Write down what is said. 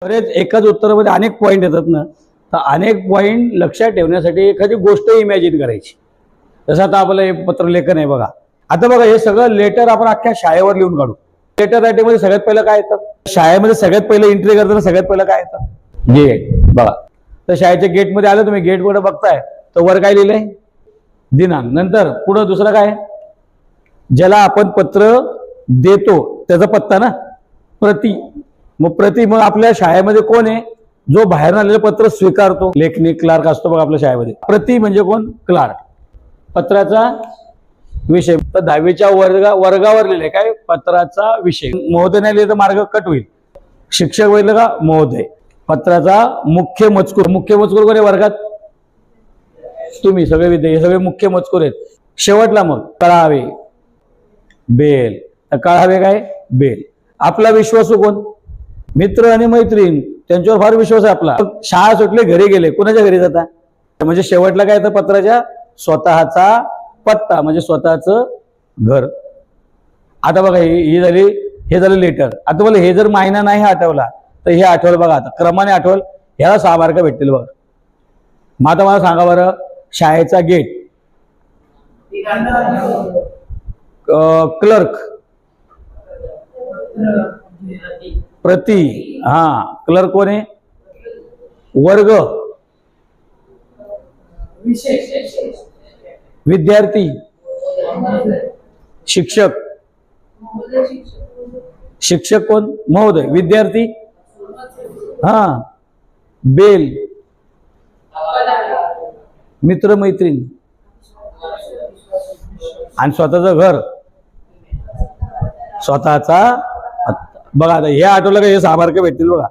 बरेच एकाच उत्तरामध्ये अनेक पॉईंट येतात ना, तर अनेक पॉईंट लक्षात ठेवण्यासाठी एखादी गोष्ट इमॅजिन करायची. जसं आता आपलं हे पत्रलेखन आहे बघा. आता बघा हे सगळं लेटर आपण अख्ख्या शाळेवर लिहून काढू. लेटर रायटिंगमध्ये सगळ्यात पहिलं काय येतं? शाळेमध्ये सगळ्यात पहिलं एंट्री करताना सगळ्यात पहिलं काय येतं? गेट. बघा, तर शाळेच्या गेटमध्ये आलं तुम्ही, गेटकडे बघताय तर वर काय लिहिलंय? दिनांक. नंतर पुढं दुसरं काय? ज्याला आपण पत्र देतो त्याचा पत्ता ना, प्रति. मग आपल्या शाळेमध्ये कोण आहे? जो बाहेर आलेलं पत्र स्वीकारतो. लेखनी क्लार्क असतो बघा आपल्या शाळेमध्ये. प्रति म्हणजे कोण? क्लार्क. पत्राचा विषय तर 10वीच्या वर्गावर लिहिले काय? पत्राचा विषय. महोदय नाही लिहिले तर मार्ग कट होईल. शिक्षक बोलले का? महोदय. पत्राचा मुख्य मजकूर. मुख्य मजकूर कोणी वर्गात? तुम्ही सगळे विद्यार्थी, हे सगळे मुख्य मजकूर आहेत. शेवटला मग कळावे, बेल. कळावे काय? बेल. आपला विश्वासू कोण? मित्र आणि मैत्रीण, त्यांच्यावर फार विश्वास आहे आपला. शाळा सुटले, घरी गेले, कुणाच्या घरी जाता? म्हणजे शेवटला काय येतं? पत्राच्या स्वतःचा पत्ता, म्हणजे स्वतःचं घर. आता बघा हे झालं लेटर. आता बोला हे जर महिना नाही आठवला तर हे आठवलं बघा. आता क्रमाने आठवल, ह्याला 6 मार्क भेटतील बघा. मग आता मला सांगा बरं, शाळेचा गेट, क्लर्क, प्रति. हा, क्लर्क कोण आहे? वर्ग, विद्यार्थी, शिक्षक. शिक्षक कोण? महोदय. विद्यार्थी, हा, बेल, मित्र मैत्रीण, आणि स्वतःचं घर, स्वतःचा. बघा आता हे आठवलं का? हे 6 मार्क भेटतील बघा.